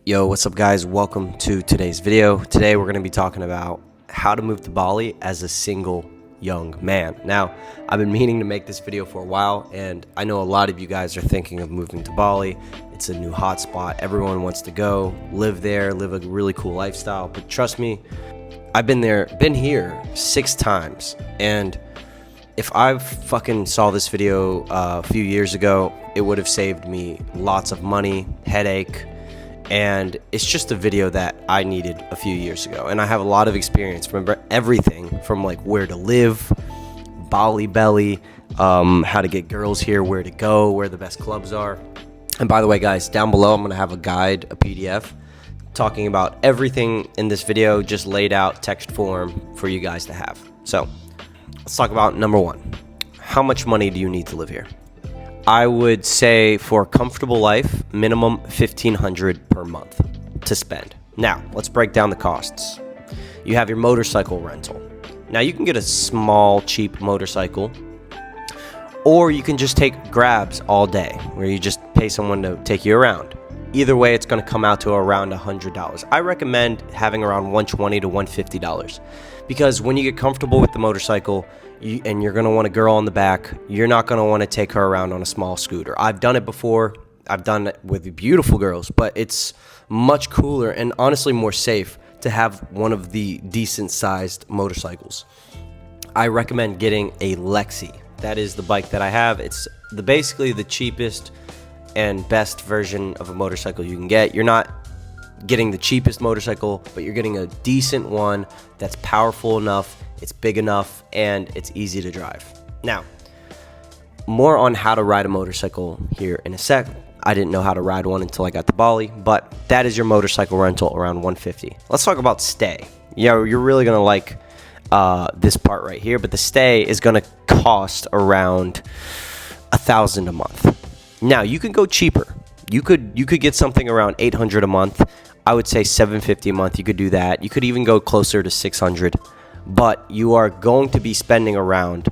Yo, what's up guys? Welcome to today's video. Today we're going to be talking about how to move to Bali as a single young man. Now, I've been meaning to make this video for a while, and I know a lot of you guys are thinking of moving to Bali. It's a new hotspot. Everyone wants to go, live there, live a really cool lifestyle. But trust me, I've been here 6 times, and if I fucking saw this video a few years ago, it would have saved me lots of money, headache, and it's just a video that I needed a few years ago. And I have a lot of experience. Remember everything from like where to live, Bali belly, how to get girls here, where to go, where the best clubs are. And by the way, guys, down below, I'm going to have a guide, a PDF, talking about everything in this video, just laid out text form for you guys to have. So let's talk about number 1. How much money do you need to live here? I would say for a comfortable life, minimum $1,500 per month to spend. Now, let's break down the costs. You have your motorcycle rental. Now, you can get a small, cheap motorcycle, or you can just take grabs all day, where you just pay someone to take you around. Either way, it's going to come out to around $100. I recommend having around $120 to $150, because when you get comfortable with the motorcycle, and you're going to want a girl on the back, you're not going to want to take her around on a small scooter. I've done it before. I've done it with beautiful girls, but it's much cooler and honestly more safe to have one of the decent sized motorcycles. I recommend getting a Lexi. That is the bike that I have. It's basically the cheapest and best version of a motorcycle you can get. You're not getting the cheapest motorcycle, but you're getting a decent one that's powerful enough, it's big enough, and it's easy to drive. Now, more on how to ride a motorcycle here in a sec. I didn't know how to ride one until I got to Bali, but that is your motorcycle rental, around $150. Let's talk about stay. Yeah, you're really gonna like this part right here, but the stay is gonna cost around $1,000 a month. Now, you can go cheaper. You could get something around $800 a month. I would say $750 a month. You could do that. You could even go closer to $600. But you are going to be spending around,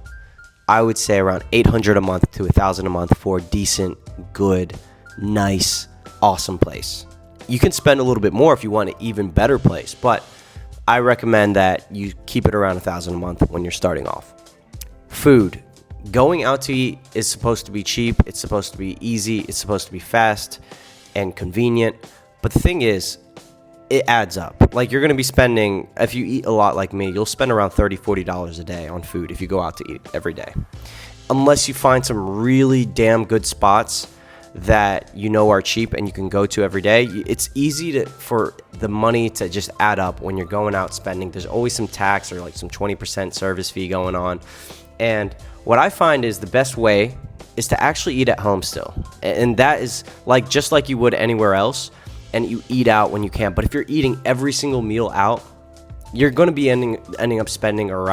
I would say around $800 a month to $1,000 a month for a decent, good, nice, awesome place. You can spend a little bit more if you want an even better place, but I recommend that you keep it around $1,000 a month when you're starting off. Food. Going out to eat is supposed to be cheap. It's supposed to be easy. It's supposed to be fast and convenient. But the thing is, it adds up. Like, you're going to be spending, if you eat a lot like me, you'll spend around $30, $40 a day on food if you go out to eat every day. Unless you find some really damn good spots that you know are cheap and you can go to every day. It's easy for the money to just add up when you're going out spending. There's always some tax or like some 20% service fee going on. And what I find is the best way is to actually eat at home still. And that is like just like you would anywhere else, and you eat out when you can. But if you're eating every single meal out, you're going to be ending up spending probably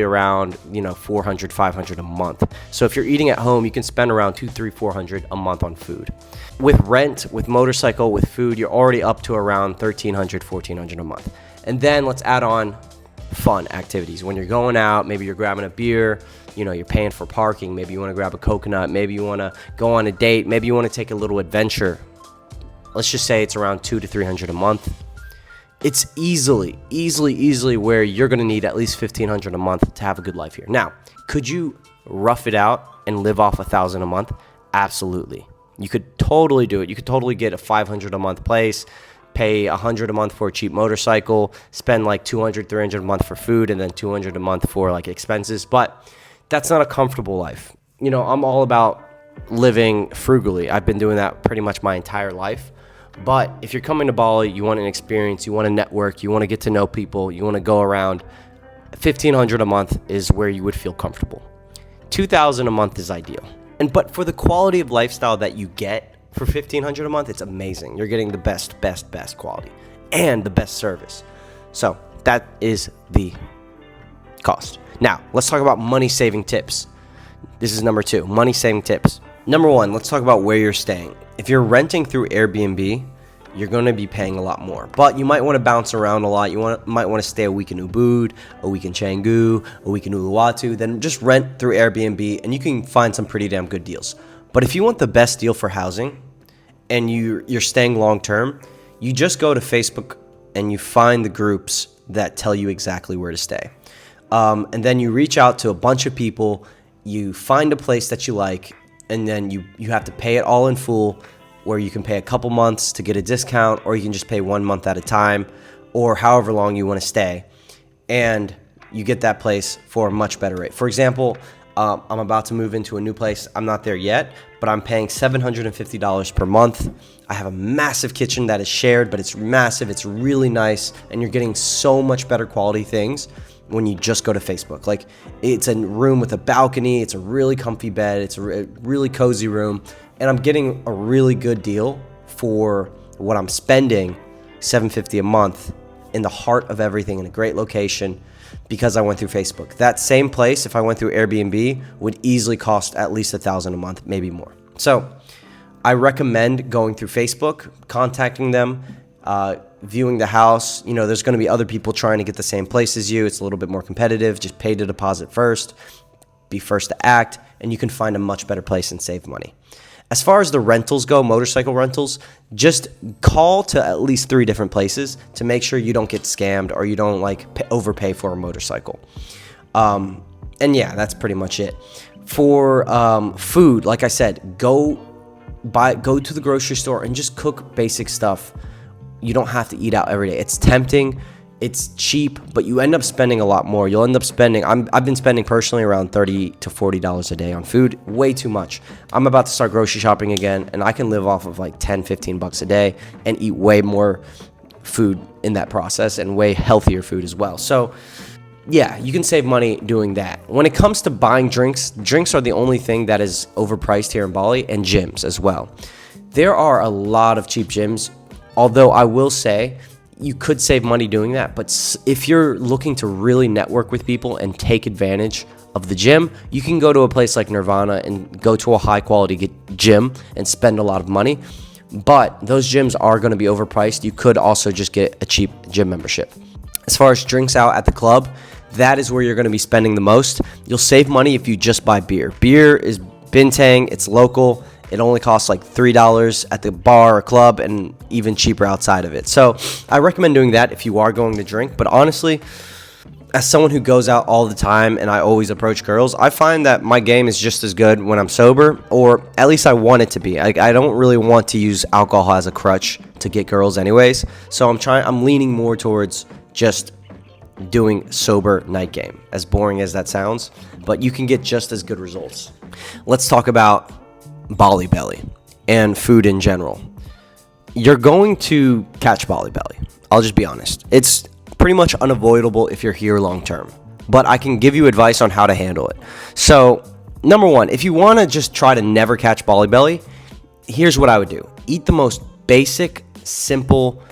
around $400, $500 a month. So if you're eating at home, you can spend around $200, $300, $400 a month on food. With rent, with motorcycle, with food, you're already up to around $1,300, $1,400 a month. And then let's add on fun activities. When you're going out, maybe you're grabbing a beer, you're paying for parking, maybe you want to grab a coconut, maybe you want to go on a date, maybe you want to take a little adventure. Let's just say it's around $200 to $300 a month. It's easily where you're going to need at least $1,500 a month to have a good life here. Now, could you rough it out and live off $1,000 a month? Absolutely. You could totally do it. You could totally get a $500 a month place, pay $100 a month for a cheap motorcycle, spend like $200, $300 a month for food, and then $200 a month for like expenses. But that's not a comfortable life. I'm all about living frugally. I've been doing that pretty much my entire life. But if you're coming to Bali, you want an experience, you want to network, you want to get to know people, you want to go around, $1,500 a month is where you would feel comfortable. $2,000 a month is ideal. But for the quality of lifestyle that you get for $1,500 a month, it's amazing. You're getting the best quality and the best service. So that is the cost. Now, let's talk about money saving tips. This is number 2, money saving tips. Number 1, let's talk about where you're staying. If you're renting through Airbnb, you're going to be paying a lot more. But you might want to bounce around a lot. Might want to stay a week in Ubud, a week in Canggu, a week in Uluwatu. Then just rent through Airbnb, and you can find some pretty damn good deals. But if you want the best deal for housing, and you're staying long term, you just go to Facebook and you find the groups that tell you exactly where to stay. And then you reach out to a bunch of people, you find a place that you like, and then you have to pay it all in full, where you can pay a couple months to get a discount, or you can just pay 1 month at a time, or however long you want to stay. And you get that place for a much better rate. For example, I'm about to move into a new place. I'm not there yet, but I'm paying $750 per month. I have a massive kitchen that is shared, but it's massive. It's really nice, and you're getting so much better quality things when you just go to Facebook. Like, it's a room with a balcony. It's a really comfy bed. It's a really cozy room, and I'm getting a really good deal for what I'm spending, $750 a month, in the heart of everything, in a great location, because I went through Facebook. That same place, if I went through Airbnb, would easily cost at least $1,000 a month, maybe more. So I recommend going through Facebook, contacting them, viewing the house. You know, there's going to be other people trying to get the same place as you. It's a little bit more competitive. Just pay the deposit first, be first to act, and you can find a much better place and save money. As far as the rentals go, motorcycle rentals, just call to at least 3 different places to make sure you don't get scammed or you don't overpay for a motorcycle. And yeah, that's pretty much it. For food, like I said, go to the grocery store and just cook basic stuff. You don't have to eat out every day. It's tempting. It's cheap, but you end up spending a lot more. You'll end up spending, I've been spending personally around $30 to $40 a day on food, way too much. I'm about to start grocery shopping again, and I can live off of like 10, 15 bucks a day and eat way more food in that process, and way healthier food as well. So yeah, you can save money doing that. When it comes to buying drinks are the only thing that is overpriced here in Bali, and gyms as well. There are a lot of cheap gyms, although I will say, you could save money doing that, but if you're looking to really network with people and take advantage of the gym, you can go to a place like Nirvana and go to a high quality gym and spend a lot of money, but those gyms are going to be overpriced. You could also just get a cheap gym membership. As far as drinks out at the club, that is where you're going to be spending the most. You'll save money if you just buy beer. Beer is bintang, it's local. It only costs like $3 at the bar or club, and even cheaper outside of it. So I recommend doing that if you are going to drink. But honestly, as someone who goes out all the time and I always approach girls, I find that my game is just as good when I'm sober, or at least I want it to be. I don't really want to use alcohol as a crutch to get girls anyways. So I'm leaning more towards just doing sober night game, as boring as that sounds, but you can get just as good results. Let's talk about Bali belly and food in general. You're going to catch Bali belly. I'll just be honest. It's pretty much unavoidable if you're here long term, but I can give you advice on how to handle it. So, number one, if you want to just try to never catch Bali belly, here's what I would do. Eat the most basic, simple,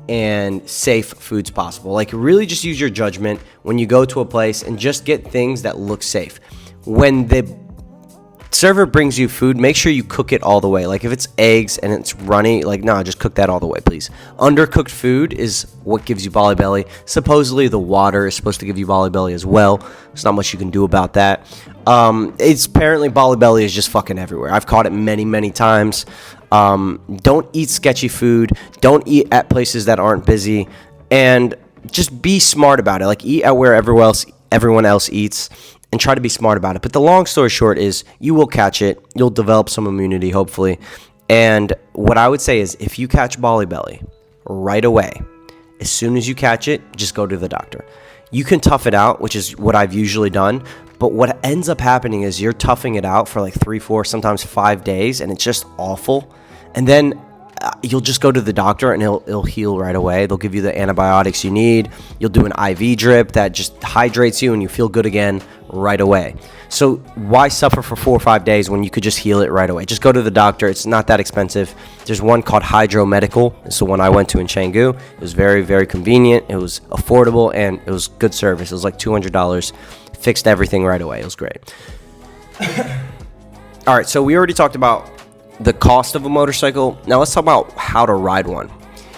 and safe foods possible. Like, really just use your judgment when you go to a place and just get things that look safe. When the server brings you food, make sure you cook it all the way. Like, if it's eggs and it's runny, just cook that all the way, please. Undercooked food is what gives you Bali belly. Supposedly the water is supposed to give you Bali belly as well. There's not much you can do about that. It's apparently Bali belly is just fucking everywhere. I've caught it many, many times. Don't eat sketchy food. Don't eat at places that aren't busy, and just be smart about it. Like, eat at where everyone else eats, and try to be smart about it. But the long story short is, you will catch it. You'll develop some immunity, hopefully. And what I would say is, if you catch Bali belly right away, as soon as you catch it, just go to the doctor. You can tough it out, which is what I've usually done. But what ends up happening is you're toughing it out for like 3, 4, sometimes 5 days, and it's just awful. And then you'll just go to the doctor and it'll heal right away. They'll give you the antibiotics you need. You'll do an IV drip that just hydrates you, and you feel good again right away. So why suffer for 4 or 5 days when you could just heal it right away? Just go to the doctor. It's not that expensive. There's one called Hydro Medical. It's the one I went to in Canggu. It was very, very convenient. It was affordable, and it was good service. It was like $200. Fixed everything right away. It was great. All right, so we already talked about the cost of a motorcycle. Now let's talk about how to ride one.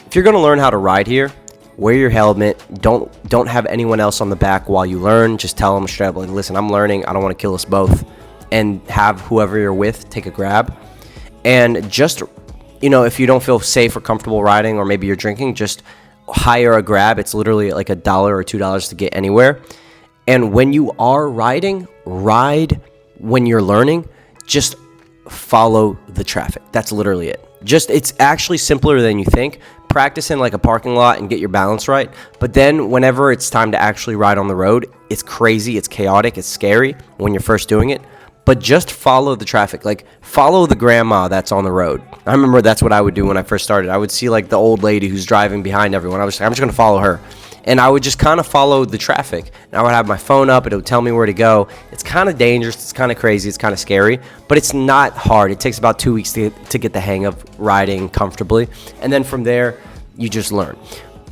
If you're going to learn how to ride here, wear your helmet. Don't have anyone else on the back while you learn. Just tell them straight up, like, listen, I'm learning. I don't want to kill us both. And have whoever you're with take a grab. And just if you don't feel safe or comfortable riding, or maybe you're drinking, just hire a Grab. It's literally like $1 or $2 to get anywhere. And when you are riding, ride when you're learning, just follow the traffic. That's literally it. It's actually simpler than you think. Practice in like a parking lot and get your balance right. But then whenever it's time to actually ride on the road, it's crazy, it's chaotic, it's scary when you're first doing it. But just follow the traffic. Like, follow the grandma that's on the road. I remember that's what I would do when I first started. I would see like the old lady who's driving behind everyone. I'm just going to follow her. And I would just kind of follow the traffic. And I would have my phone up. It would tell me where to go. It's kind of dangerous. It's kind of crazy. It's kind of scary. But it's not hard. It takes about 2 weeks to get the hang of riding comfortably. And then from there, you just learn.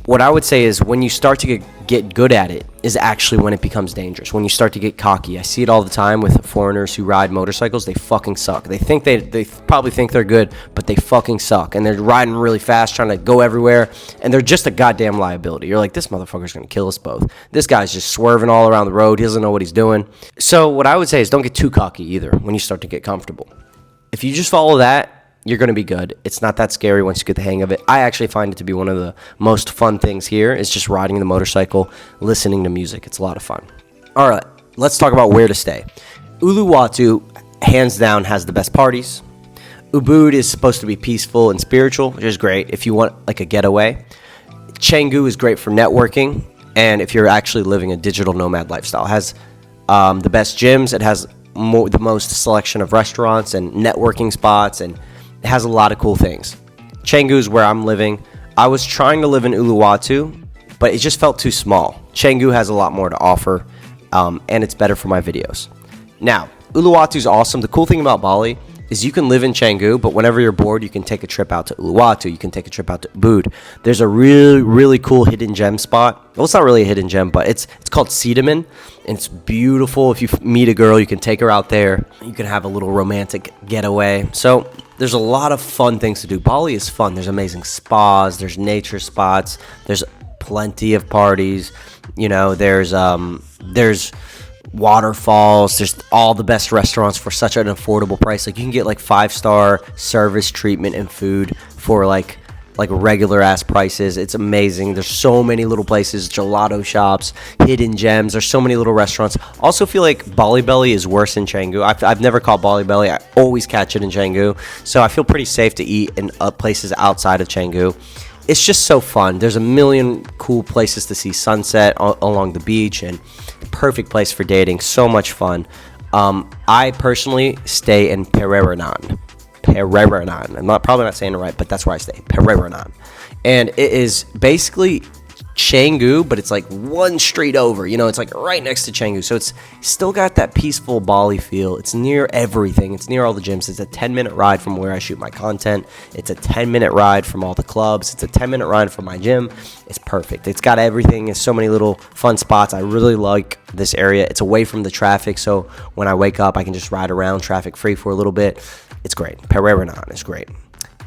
What I would say is when you start to get good at it is actually when it becomes dangerous. When you start to get cocky. I see it all the time with foreigners who ride motorcycles. They fucking suck. They think they probably think they're good, but they fucking suck. And they're riding really fast, trying to go everywhere, and they're just a goddamn liability. You're like, this motherfucker's going to kill us both. This guy's just swerving all around the road. He doesn't know what he's doing. So what I would say is don't get too cocky either when you start to get comfortable. If you just follow that, you're going to be good. It's not that scary once you get the hang of it. I actually find it to be one of the most fun things here is just riding the motorcycle, listening to music. It's a lot of fun. All right, let's talk about where to stay. Uluwatu, hands down, has the best parties. Ubud is supposed to be peaceful and spiritual, which is great if you want like a getaway. Canggu is great for networking, and if you're actually living a digital nomad lifestyle. It has the best gyms. It has the most selection of restaurants and networking spots, and it has a lot of cool things. Canggu is where I'm living. I was trying to live in Uluwatu, but it just felt too small. Canggu has a lot more to offer, and it's better for my videos. Now, Uluwatu is awesome. The cool thing about Bali is you can live in Canggu, but whenever you're bored, you can take a trip out to Uluwatu. You can take a trip out to Ubud. There's a really, really cool hidden gem spot. Well, it's not really a hidden gem, but it's called Cinnamon, and it's beautiful. If you meet a girl, you can take her out there. You can have a little romantic getaway. So there's a lot of fun things to do. Bali is fun. There's amazing spas. There's nature spots. There's plenty of parties. There's waterfalls. There's all the best restaurants for such an affordable price. Like, you can get like 5-star service treatment and food for like regular ass prices. It's amazing. There's so many little places, gelato shops, hidden gems. There's so many little restaurants. Also feel like Bali Belly is worse in Canggu. I've never caught Bali Belly. I always catch it in Canggu. So I feel pretty safe to eat in places outside of Canggu. It's just so fun. There's a million cool places to see sunset along the beach, and perfect place for dating. So much fun. I personally stay in Pereranan. I'm probably not saying it right, but that's where I stay. Pereranan. And it is basically Canggu, but it's like one street over. It's like right next to Canggu. So it's still got that peaceful Bali feel. It's near everything. It's near all the gyms. It's a 10-minute ride from where I shoot my content. It's a 10-minute ride from all the clubs. It's a 10-minute ride from my gym. It's perfect. It's got everything. It's so many little fun spots. I really like this area. It's away from the traffic, so when I wake up, I can just ride around traffic-free for a little bit. It's great. Pereranan is great.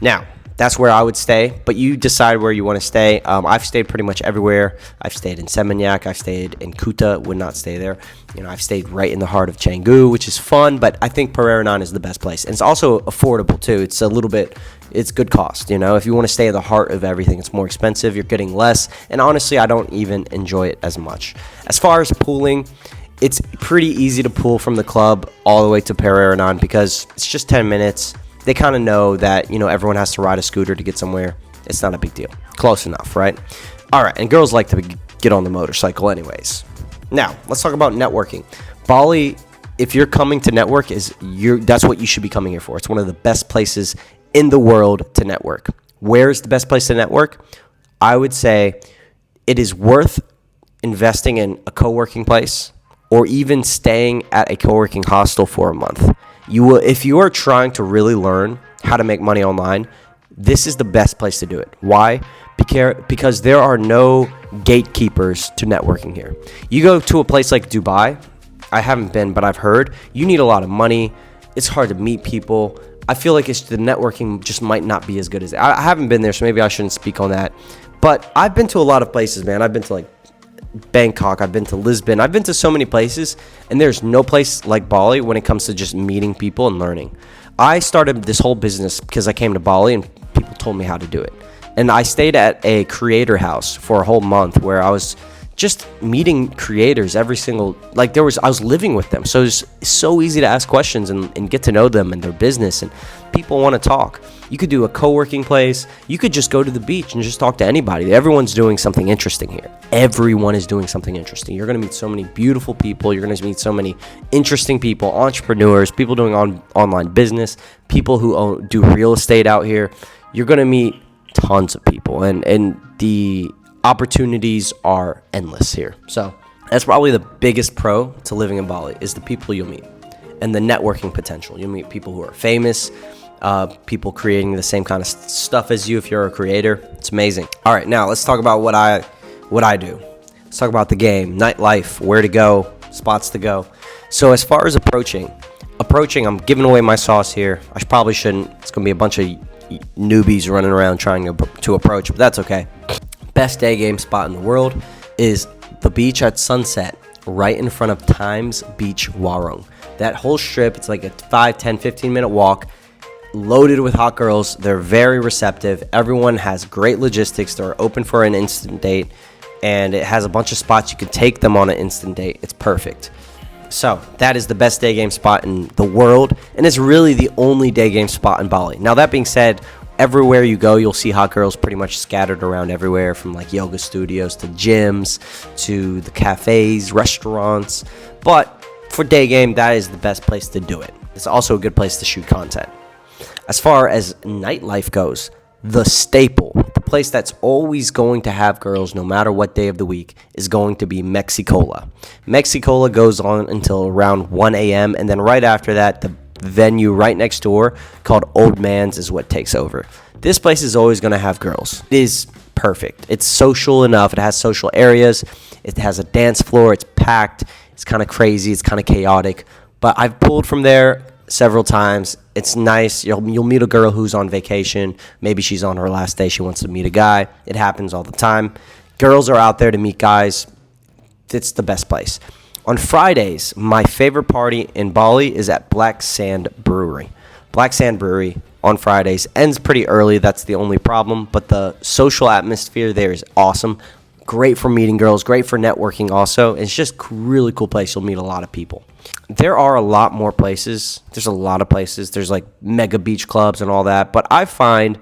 Now, that's where I would stay, but you decide where you want to stay. I've stayed pretty much everywhere. I've stayed in Seminyak. I've stayed in Kuta. Would not stay there. I've stayed right in the heart of Canggu, which is fun, but I think Pereranan is the best place. And it's also affordable, too. It's good cost. If you want to stay at the heart of everything, it's more expensive. You're getting less. And honestly, I don't even enjoy it as much. As far as pooling, it's pretty easy to pool from the club all the way to Pereranan because it's just 10 minutes. They kind of know that, everyone has to ride a scooter to get somewhere. It's not a big deal. Close enough, right? All right, and girls like to get on the motorcycle anyways. Now, let's talk about networking. Bali, if you're coming to network, that's what you should be coming here for. It's one of the best places in the world to network. Where's the best place to network? I would say it is worth investing in a co-working place or even staying at a co-working hostel for a month. If you are trying to really learn how to make money online, this is the best place to do it. Why? Because there are no gatekeepers to networking here. You go to a place like Dubai, I haven't been, but I've heard, you need a lot of money. It's hard to meet people. I feel like the networking just might not be as good as I haven't been there, so maybe I shouldn't speak on that. But I've been to a lot of places, man. I've been to Bangkok, I've been to Lisbon, I've been to so many places, and there's no place like Bali when it comes to just meeting people and learning. I started this whole business because I came to Bali and people told me how to do it. And I stayed at a creator house for a whole month where I was just meeting creators every single, I was living with them. So it's so easy to ask questions and get to know them and their business, and people want to talk. You could do a co-working place. You could just go to the beach and just talk to anybody. Everyone's doing something interesting here. Everyone is doing something interesting. You're going to meet so many beautiful people. You're going to meet so many interesting people, entrepreneurs, people doing online business, people who do real estate out here. You're going to meet tons of people, and the opportunities are endless here. So that's probably the biggest pro to living in Bali, is the people you'll meet and the networking potential. You'll meet people who are famous, people creating the same kind of stuff as you if you're a creator. It's amazing. All right, now let's talk about what I do. Let's talk about the game, nightlife, where to go, spots to go. So as far as approaching, I'm giving away my sauce here. I probably shouldn't. It's going to be a bunch of newbies running around trying to approach, but that's okay. Best day game spot in the world is the beach at sunset right in front of Times Beach Warung. That whole strip, it's like a 5, 10, 15-minute walk, loaded with hot girls. They're very receptive. Everyone has great logistics. They're open for an instant date, and it has a bunch of spots you can take them on an instant date. It's perfect. So that is the best day game spot in the world, and it's really the only day game spot in Bali. Now, that being said, everywhere you go, you'll see hot girls pretty much scattered around everywhere, from like yoga studios to gyms to the cafes, restaurants. But for day game, that is the best place to do it. It's also a good place to shoot content. As far as nightlife goes, the staple, the place that's always going to have girls no matter what day of the week, is going to be Mexicola. Mexicola goes on until around 1 a.m. and then right after that, the venue right next door called Old Man's is what takes over. This place is always going to have girls. It is perfect. It's social enough. It has social areas. It has a dance floor. It's packed. It's kind of crazy. It's kind of chaotic. But I've pulled from there several times. It's nice. You'll meet a girl who's on vacation. Maybe she's on her last day. She wants to meet a guy. It happens all the time. Girls are out there to meet guys. It's the best place. On Fridays, my favorite party in Bali is at Black Sand Brewery. Black Sand Brewery on Fridays ends pretty early. That's the only problem. But the social atmosphere there is awesome. Great for meeting girls. Great for networking also. It's just a really cool place. You'll meet a lot of people. There are a lot more places. There's a lot of places. There's like mega beach clubs and all that. But I find,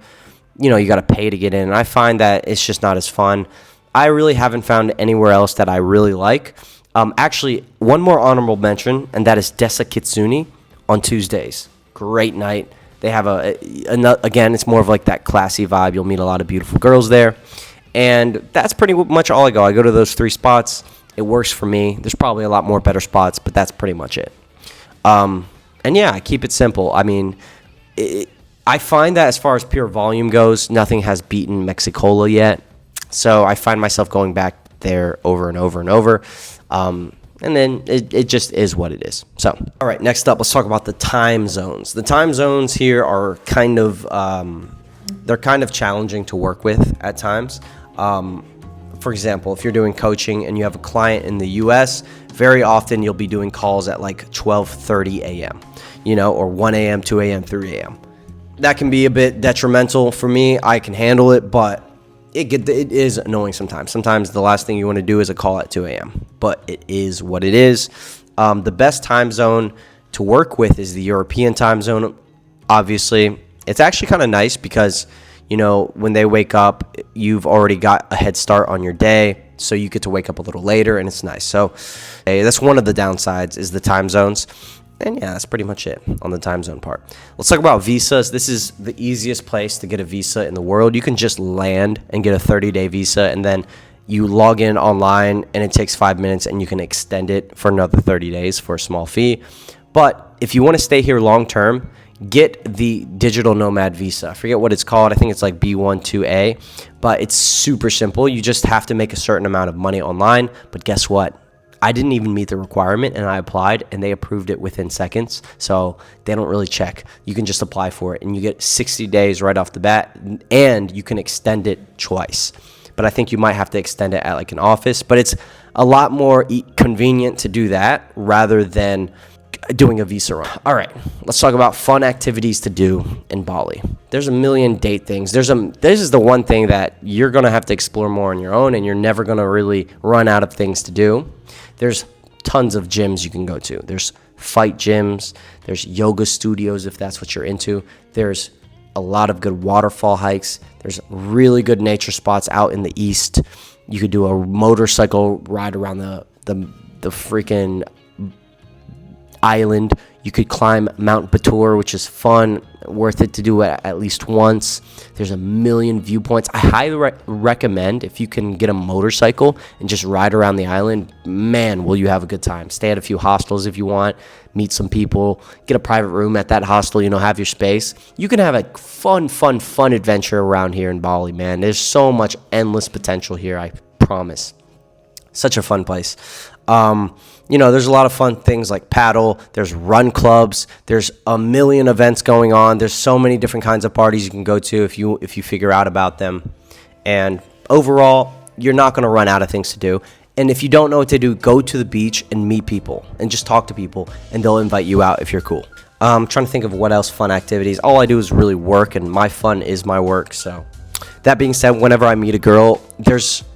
you got to pay to get in. And I find that it's just not as fun. I really haven't found anywhere else that I really like. Actually, one more honorable mention, and that is Desa Kitsune on Tuesdays. Great night. They have again, it's more of like that classy vibe. You'll meet a lot of beautiful girls there. And that's pretty much all I go. I go to those 3 spots. It works for me. There's probably a lot more better spots, but that's pretty much it. And yeah, I keep it simple. I mean, I find that as far as pure volume goes, nothing has beaten Mexicola yet. So I find myself going back there over and over and over. And then it just is what it is. So, all right, next up, let's talk about the time zones. The time zones here are kind of, they're kind of challenging to work with at times. For example, if you're doing coaching and you have a client in the US, very often you'll be doing calls at like 12:30 a.m., or 1 a.m., 2 a.m., 3 a.m. That can be a bit detrimental for me. I can handle it, but it is annoying sometimes. Sometimes the last thing you want to do is a call at 2 a.m., but it is what it is. The best time zone to work with is the European time zone. Obviously, it's actually kind of nice because, when they wake up, you've already got a head start on your day, so you get to wake up a little later, and it's nice. So that's one of the downsides is the time zones. And yeah, that's pretty much it on the time zone part. Let's talk about visas. This is the easiest place to get a visa in the world. You can just land and get a 30-day visa, and then you log in online, and it takes 5 minutes, and you can extend it for another 30 days for a small fee. But if you want to stay here long-term, get the digital nomad visa. I forget what it's called. I think it's like B12A, but it's super simple. You just have to make a certain amount of money online. But guess what? I didn't even meet the requirement, and I applied, and they approved it within seconds. So they don't really check. You can just apply for it, and you get 60 days right off the bat, and you can extend it twice. But I think you might have to extend it at like an office. But it's a lot more convenient to do that rather than doing a visa run. All right, let's talk about fun activities to do in Bali. There's a million date things. This is the one thing that you're going to have to explore more on your own, and you're never going to really run out of things to do. There's tons of gyms you can go to. There's fight gyms. There's yoga studios if that's what you're into. There's a lot of good waterfall hikes. There's really good nature spots out in the east. You could do a motorcycle ride around the freaking island. You could climb Mount Batur, which is fun, worth it to do at least once. There's a million viewpoints. I highly recommend if you can get a motorcycle and just ride around the island, man, will you have a good time. Stay at a few hostels if you want, meet some people, get a private room at that hostel, have your space. You can have a fun adventure around here in Bali, man. There's so much endless potential here, I promise. Such a fun place. There's a lot of fun things like paddle. There's run clubs. There's a million events going on. There's so many different kinds of parties you can go to if you figure out about them. And overall, you're not going to run out of things to do. And if you don't know what to do, go to the beach and meet people and just talk to people, and they'll invite you out if you're cool. I'm trying to think of what else fun activities. All I do is really work, and my fun is my work. So that being said, whenever I meet a girl,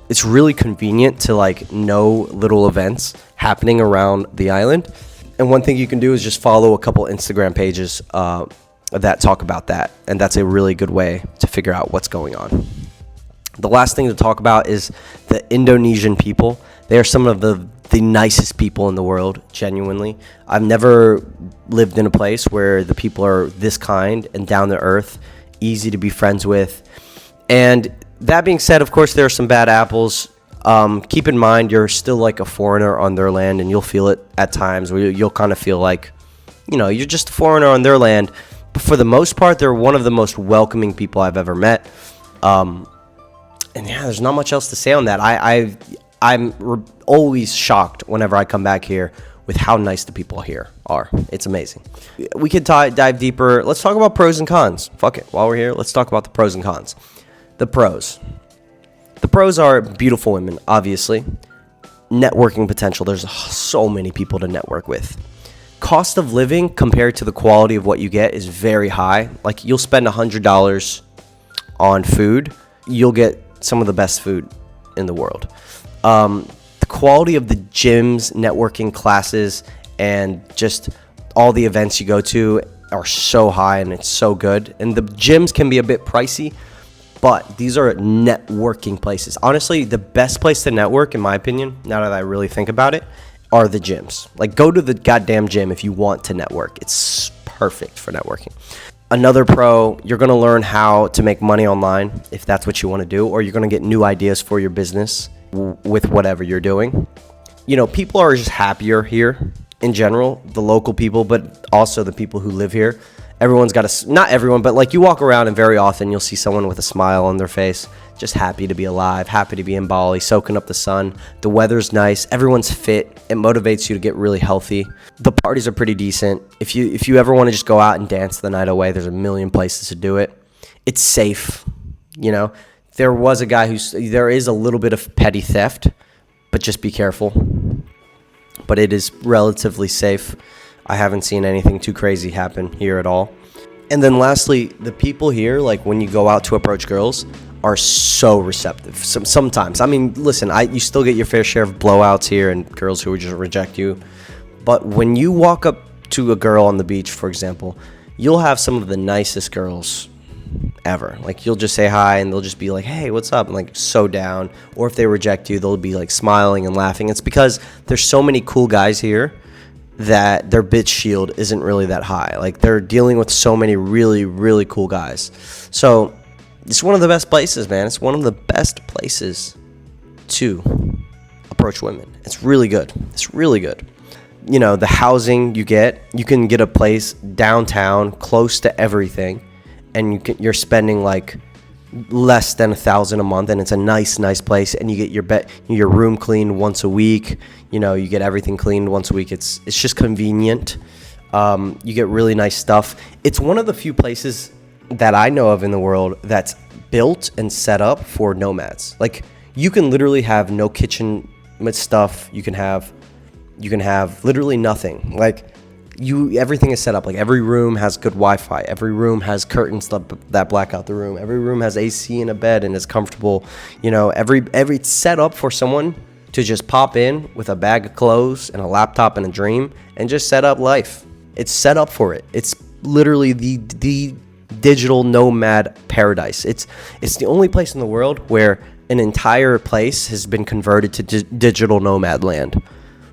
it's really convenient to know little events happening around the island. And one thing you can do is just follow a couple Instagram pages that talk about that. And that's a really good way to figure out what's going on. The last thing to talk about is the Indonesian people. They are some of the nicest people in the world, genuinely. I've never lived in a place where the people are this kind and down to earth, easy to be friends with. And that being said, of course, there are some bad apples. Keep in mind, you're still like a foreigner on their land, and you'll feel it at times where you'll kind of feel like, you're just a foreigner on their land. But for the most part, they're one of the most welcoming people I've ever met. And yeah, there's not much else to say on that. I'm always shocked whenever I come back here with how nice the people here are. It's amazing. We could dive deeper. Let's talk about pros and cons. Fuck it. While we're here, let's talk about the pros and cons. The pros. The pros are beautiful women, obviously. Networking potential. There's so many people to network with. Cost of living compared to the quality of what you get is very high. Like, you'll spend $100 on food. You'll get some of the best food in the world. The quality of the gyms, networking classes, and just all the events you go to are so high, and it's so good. And the gyms can be a bit pricey, but these are networking places. Honestly, the best place to network, in my opinion, now that I really think about it, are the gyms. Like, go to the goddamn gym if you want to network. It's perfect for networking. Another pro, you're going to learn how to make money online if that's what you want to do, or you're going to get new ideas for your business with whatever you're doing. People are just happier here in general, the local people, but also the people who live here. Everyone's got not everyone, but you walk around and very often you'll see someone with a smile on their face, just happy to be alive, happy to be in Bali, soaking up the sun. The weather's nice. Everyone's fit. It motivates you to get really healthy. The parties are pretty decent. If you ever want to just go out and dance the night away, there's a million places to do it. It's safe. There was a guy there is a little bit of petty theft, but just be careful. But it is relatively safe. I haven't seen anything too crazy happen here at all. And then lastly, the people here, when you go out to approach girls, are so receptive. Sometimes, listen, you still get your fair share of blowouts here and girls who would just reject you. But when you walk up to a girl on the beach, for example, you'll have some of the nicest girls ever. You'll just say hi and they'll just be like, hey, what's up? And so down. Or if they reject you, they'll be smiling and laughing. It's because there's so many cool guys here that their bitch shield isn't really that high. They're dealing with so many really, really cool guys. So it's one of the best places, man. It's one of the best places to approach women. It's really good. It's really good. The housing you can get a place downtown close to everything, and you're spending less than $1,000 a month, and it's a nice place, and you get your room cleaned once a week. You get everything cleaned once a week. It's just convenient. You get really nice stuff. It's one of the few places that I know of in the world that's built and set up for nomads. You can literally have no kitchen with stuff. You can have literally nothing. everything is set up. Like every room has good Wi-Fi. Every room has curtains that black out the room. Every room has AC and a bed and is comfortable. You know, every set up for someone to just pop in with a bag of clothes and a laptop and a dream and just set up life. It's set up for it. It's literally the digital nomad paradise. It's the only place in the world where an entire place has been converted to digital nomad land.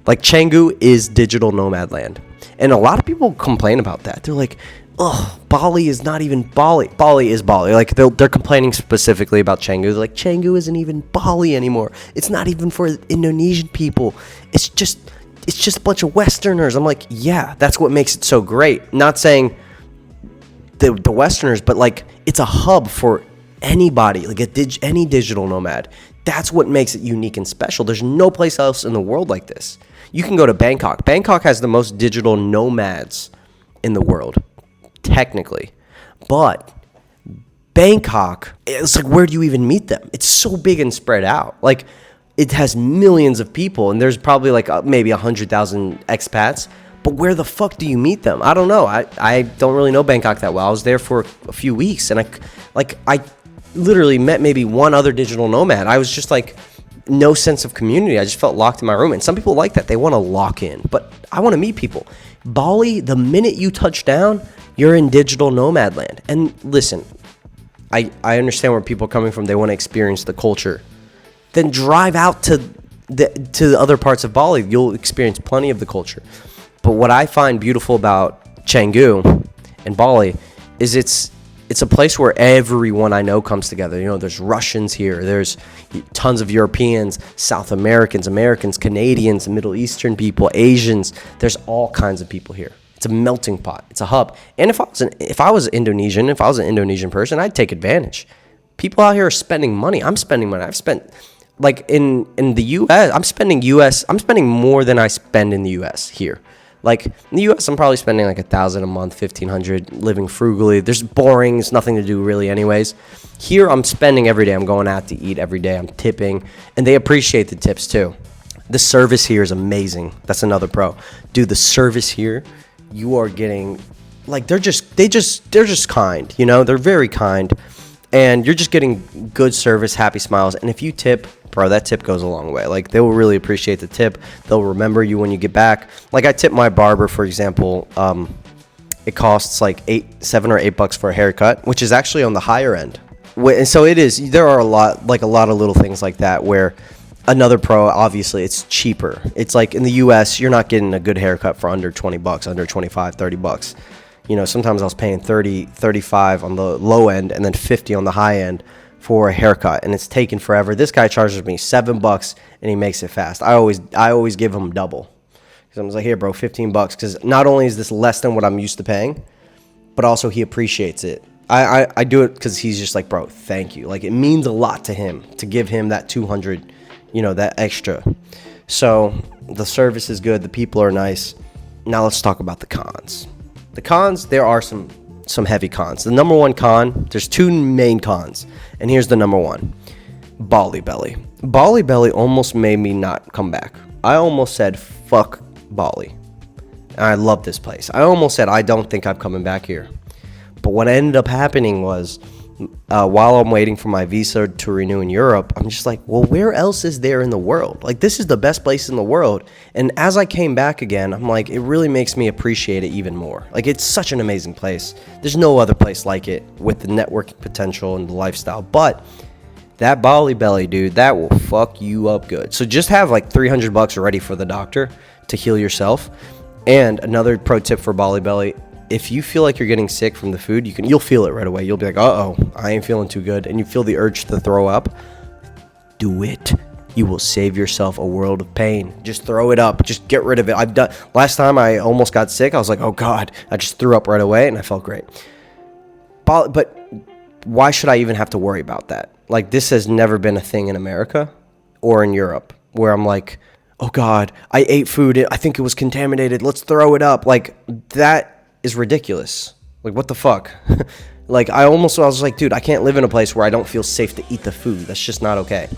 Like Canggu is digital nomad land. And a lot of people complain about that. They're like, oh, Bali is not even Bali. Bali is Bali. Like they're complaining specifically about Canggu. They're like, Canggu isn't even Bali anymore. It's not even for Indonesian people. It's just a bunch of Westerners. I'm like, yeah, that's what makes it so great. Not saying the Westerners, but like it's a hub for anybody, like any digital nomad. That's what makes it unique and special. There's no place else in the world like this. You can go to Bangkok. Bangkok has the most digital nomads in the world, technically. But Bangkok, it's like, where do you even meet them? It's so big and spread out. Like, it has millions of people, and there's probably like maybe 100,000 expats. But where the fuck do you meet them? I don't know. I don't really know Bangkok that well. I was there for a few weeks, and I literally met maybe one other digital nomad. I was just like, no sense of community. I just felt locked in my room. And some people like that. They want to lock in. But I want to meet people. Bali, the minute you touch down, you're in digital nomad land. And listen, I understand where people are coming from. They want to experience the culture. Then drive out to the other parts of Bali. You'll experience plenty of the culture. But what I find beautiful about Canggu and Bali is it's a place where everyone I know comes together. You know, there's Russians here. There's tons of Europeans, South Americans, Americans, Canadians, Middle Eastern people, Asians. There's all kinds of people here. It's a melting pot. It's a hub. And if I was an Indonesian person, I'd take advantage. People out here are spending money. I'm spending money. I've spent, like in the U.S., I'm spending more than I spend in the U.S. here. Like in the U.S., I'm probably spending like $1,000 a month, $1,500, living frugally. There's boring. There's nothing to do really anyways. Here, I'm spending every day. I'm going out to eat every day. I'm tipping, and they appreciate the tips too. The service here is amazing. That's another pro. Dude, the service here, you are getting, like, they're just kind. You know, they're very kind, and you're just getting good service, happy smiles. And if you tip, bro, that tip goes a long way. Like, they will really appreciate the tip. They'll remember you when you get back. Like, I tip my barber, for example. It costs like $7 or $8 for a haircut, which is actually on the higher end. And so it is. There are a lot of little things like that where another pro, obviously, it's cheaper. It's like in the U.S., you're not getting a good haircut for under $20, under $25, $30. You know, sometimes I was paying $30, $35 on the low end and then $50 on the high end for a haircut, and it's taken forever. This guy charges me $7 and he makes it fast. I always give him double. Because I'm like, here, bro, $15. Because not only is this less than what I'm used to paying, but also he appreciates it. I do it because he's just like, bro, thank you. Like, it means a lot to him to give him that $200, you know, that extra. So the service is good. The people are nice. Now let's talk about the cons. The cons, there are some heavy cons. The number one con, there's two main cons, and here's the number one. Bali belly. Bali belly almost made me not come back. I almost said, fuck Bali. And I love this place. I almost said, I don't think I'm coming back here. But what ended up happening was, while I'm waiting for my visa to renew in Europe, I'm just like, well, where else is there in the world? Like, this is the best place in the world. And as I came back again, I'm like, it really makes me appreciate it even more. Like, it's such an amazing place. There's no other place like it with the networking potential and the lifestyle. But that Bali belly, dude, that will fuck you up good. So just have like $300 ready for the doctor to heal yourself. And another pro tip for Bali belly, if you feel like you're getting sick from the food, you'll feel it right away. You'll be like, uh-oh, I ain't feeling too good. And you feel the urge to throw up. Do it. You will save yourself a world of pain. Just throw it up. Just get rid of it. Last time I almost got sick, I was like, oh God. I just threw up right away and I felt great. But why should I even have to worry about that? Like, this has never been a thing in America or in Europe where I'm like, oh God, I ate food. I think it was contaminated. Let's throw it up. Like, that is ridiculous. Like, what the fuck? Like, I was like, dude, I can't live in a place where I don't feel safe to eat the food. That's just not okay.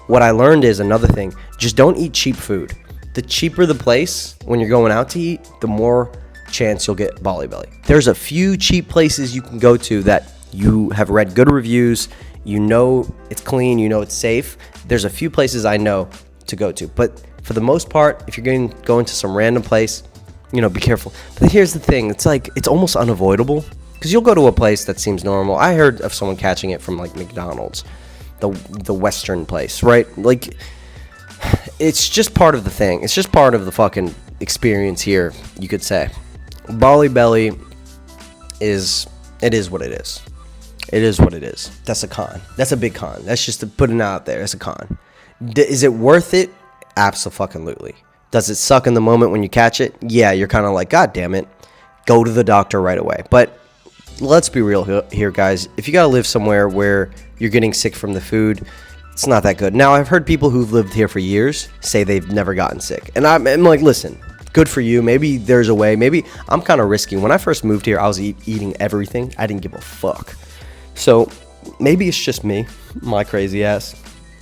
What I learned is another thing, just don't eat cheap food. The cheaper the place when you're going out to eat, the more chance you'll get Bali belly. There's a few cheap places you can go to that you have read good reviews, you know it's clean, you know it's safe. There's a few places I know to go to, but for the most part, if you're going to go into some random place, you know, be careful. But here's the thing, it's like, it's almost unavoidable, because you'll go to a place that seems normal. I heard of someone catching it from like McDonald's, the Western place, right? Like, it's just part of the thing. It's just part of the fucking experience here, you could say. Bali belly is what it is. It is what it is. That's a con. That's a big con. That's just to put it out there. That's a con. Is it worth it? Absolutely. Does it suck in the moment when you catch it? Yeah, you're kind of like, God damn it. Go to the doctor right away. But let's be real here, guys. If you got to live somewhere where you're getting sick from the food, it's not that good. Now, I've heard people who've lived here for years say they've never gotten sick. And I'm like, listen, good for you. Maybe there's a way. Maybe I'm kind of risky. When I first moved here, I was eating everything. I didn't give a fuck. So maybe it's just me, my crazy ass,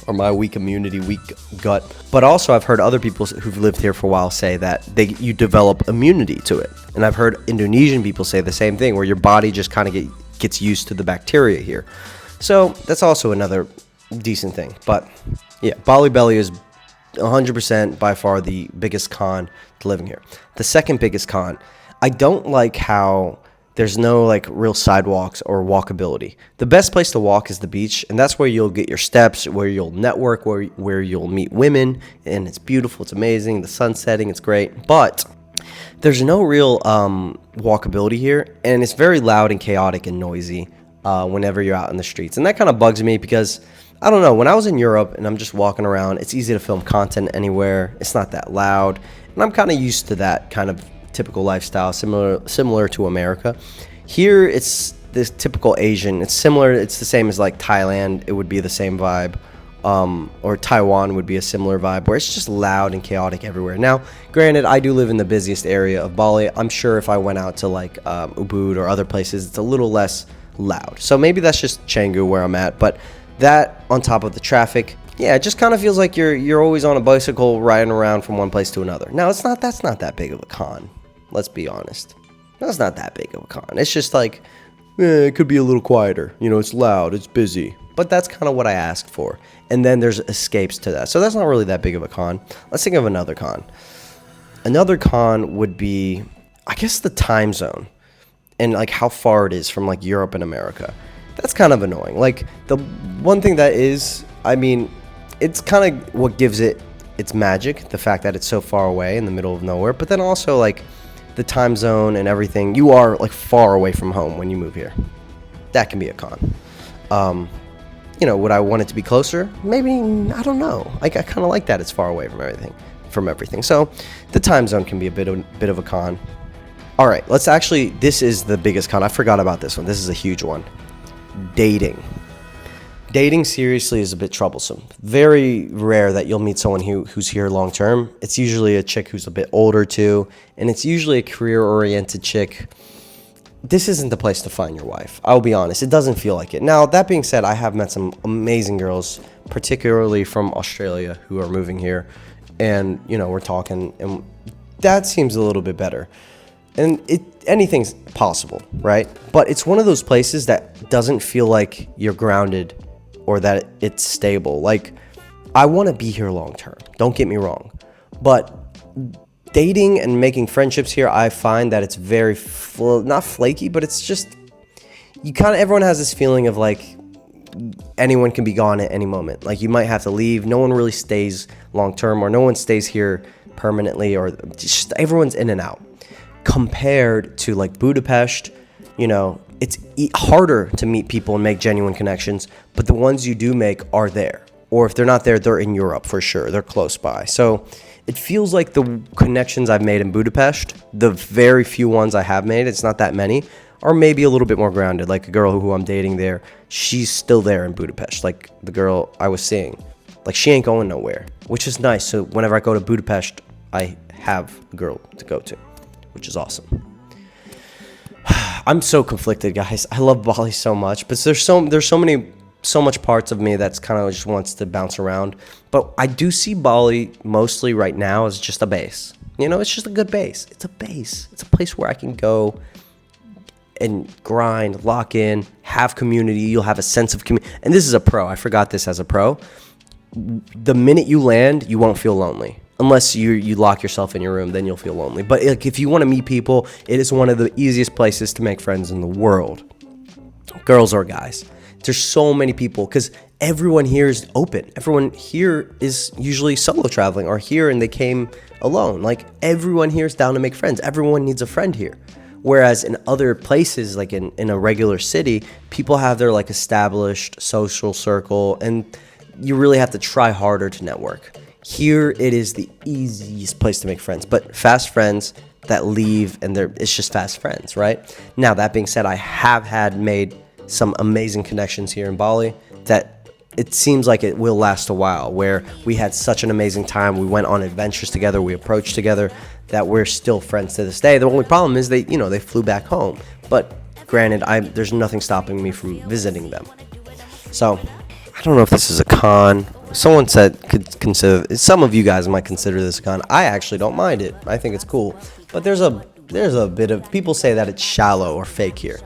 or my weak immunity, weak gut. But also I've heard other people who've lived here for a while say that you develop immunity to it. And I've heard Indonesian people say the same thing, where your body just kind of gets used to the bacteria here. So that's also another decent thing. But yeah, Bali belly is 100% by far the biggest con to living here. The second biggest con, I don't like how there's no like real sidewalks or walkability. The best place to walk is the beach, and that's where you'll get your steps, where you'll network, where you'll meet women, and it's beautiful, it's amazing, the sun's setting, it's great. But there's no real walkability here, and it's very loud and chaotic and noisy whenever you're out in the streets. And that kind of bugs me because, I don't know, when I was in Europe and I'm just walking around, it's easy to film content anywhere. It's not that loud, and I'm kind of used to that kind of typical lifestyle, similar to America. Here it's this typical Asian. It's similar, it's the same as like Thailand. It would be the same vibe, or Taiwan would be a similar vibe, where it's just loud and chaotic everywhere. Now granted, I do live in the busiest area of Bali. I'm sure if I went out to like Ubud or other places, it's a little less loud. So maybe that's just Canggu where I'm at. But that on top of the traffic, yeah, it just kind of feels like you're always on a bicycle riding around from one place to another. Now that's not that big of a con. Let's be honest. That's not that big of a con. It's just like, it could be a little quieter. You know, it's loud, it's busy. But that's kind of what I asked for. And then there's escapes to that. So that's not really that big of a con. Let's think of another con. Another con would be, I guess, the time zone. And like how far it is from like Europe and America. That's kind of annoying. Like the one thing that is, I mean, it's kind of what gives it its magic. The fact that it's so far away in the middle of nowhere. But then also like the time zone and everything, you are like far away from home when you move here. That can be a con. You know, would I want it to be closer? Maybe, I don't know. I kind of like that it's far away from everything. So the time zone can be a bit of a con. All right, this is the biggest con. I forgot about this one. This is a huge one. Dating. Dating seriously is a bit troublesome. Very rare that you'll meet someone who's here long term. It's usually a chick who's a bit older too, and it's usually a career-oriented chick. This isn't the place to find your wife. I'll be honest. It doesn't feel like it. Now, that being said, I have met some amazing girls, particularly from Australia, who are moving here, and you know, we're talking, and that seems a little bit better. And anything's possible, right? But it's one of those places that doesn't feel like you're grounded or that it's stable. Like, I want to be here long term. Don't get me wrong. But dating and making friendships here, I find that it's very, not flaky, but it's just, everyone has this feeling of like, anyone can be gone at any moment. Like, you might have to leave. No one really stays long term, or no one stays here permanently, or just everyone's in and out. Compared to like Budapest, you know, it's harder to meet people and make genuine connections, but the ones you do make are there. Or if they're not there, they're in Europe for sure. They're close by. So it feels like the connections I've made in Budapest, the very few ones I have made, it's not that many, are maybe a little bit more grounded. Like a girl who I'm dating there, she's still there in Budapest. Like the girl I was seeing, like she ain't going nowhere, which is nice. So whenever I go to Budapest, I have a girl to go to, which is awesome. I'm so conflicted, guys. I love Bali so much, but there's so much parts of me that's kind of just wants to bounce around. But I do see Bali mostly right now as just a base. You know, it's just a good base. It's a base. It's a place where I can go and grind, lock in, have community. You'll have a sense of community. And this is a pro. I forgot this as a pro. The minute you land, you won't feel lonely. Unless you lock yourself in your room, then you'll feel lonely. But like, if you want to meet people, it is one of the easiest places to make friends in the world. Girls or guys. There's so many people because everyone here is open. Everyone here is usually solo traveling or here and they came alone. Like, everyone here is down to make friends. Everyone needs a friend here. Whereas in other places, like in a regular city, people have their like established social circle and you really have to try harder to network. Here, it is the easiest place to make friends, but fast friends that leave and it's just fast friends, right? Now, that being said, I have made some amazing connections here in Bali that it seems like it will last a while, where we had such an amazing time. We went on adventures together. We approached together that we're still friends to this day. The only problem is they flew back home. But granted, there's nothing stopping me from visiting them. So I don't know if this is a con. Someone said some of you guys might consider this a con. I actually don't mind it. I think it's cool. But there's a bit of people say that it's shallow or fake here.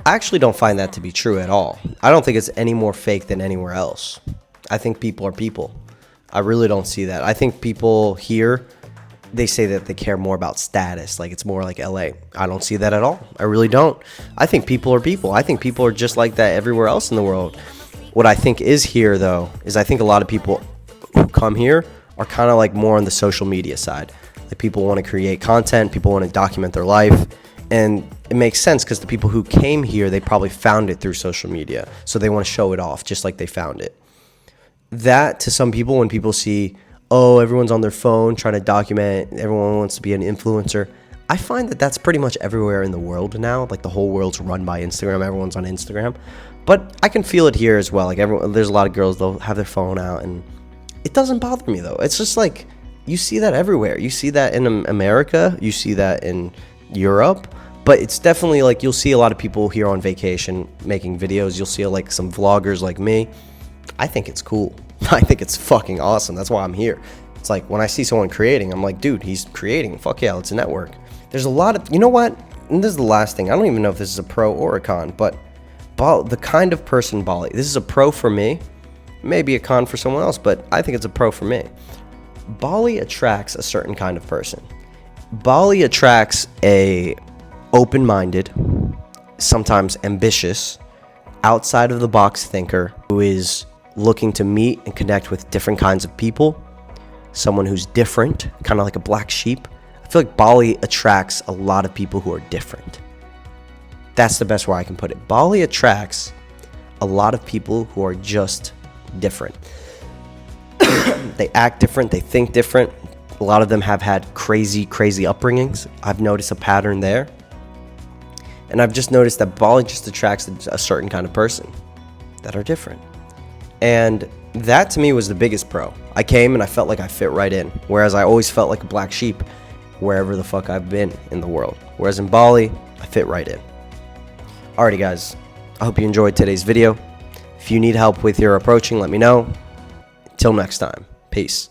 I actually don't find that to be true at all. I don't think it's any more fake than anywhere else. I think people are people. I really don't see that. I think people here, they say that they care more about status, like it's more like LA. I don't see that at all. I really don't. I think people are people. I think people are just like that everywhere else in the world. What I think is here, though, is I think a lot of people who come here are kind of like more on the social media side. Like, people want to create content, people want to document their life, and it makes sense because the people who came here, they probably found it through social media, so they want to show it off just like they found it. That, to some people, when people see, oh, everyone's on their phone trying to document, everyone wants to be an influencer, I find that that's pretty much everywhere in the world now. Like, the whole world's run by Instagram. Everyone's on Instagram. But I can feel it here as well. Like, there's a lot of girls, they'll have their phone out, and it doesn't bother me, though. It's just like, you see that everywhere. You see that in America. You see that in Europe. But it's definitely like, you'll see a lot of people here on vacation making videos. You'll see like some vloggers like me. I think it's cool. I think it's fucking awesome. That's why I'm here. It's like, when I see someone creating, I'm like, dude, he's creating. Fuck yeah, let's network. There's a lot of, you know what? And this is the last thing. I don't even know if this is a pro or a con, but the kind of person Bali, this is a pro for me, maybe a con for someone else, but I think it's a pro for me. Bali attracts a certain kind of person. Bali attracts a open-minded, sometimes ambitious, outside of the box thinker who is looking to meet and connect with different kinds of people, someone who's different, kind of like a black sheep. I feel like Bali attracts a lot of people who are different. That's the best way I can put it. Bali attracts a lot of people who are just different. They act different, they think different. A lot of them have had crazy upbringings. I've noticed a pattern there. And I've just noticed that Bali just attracts a certain kind of person that are different. And that to me was the biggest pro. I came and I felt like I fit right in. Whereas I always felt like a black sheep wherever the fuck I've been in the world. Whereas in Bali, I fit right in. Alrighty guys, I hope you enjoyed today's video. If you need help with your approaching, let me know. Till next time, peace.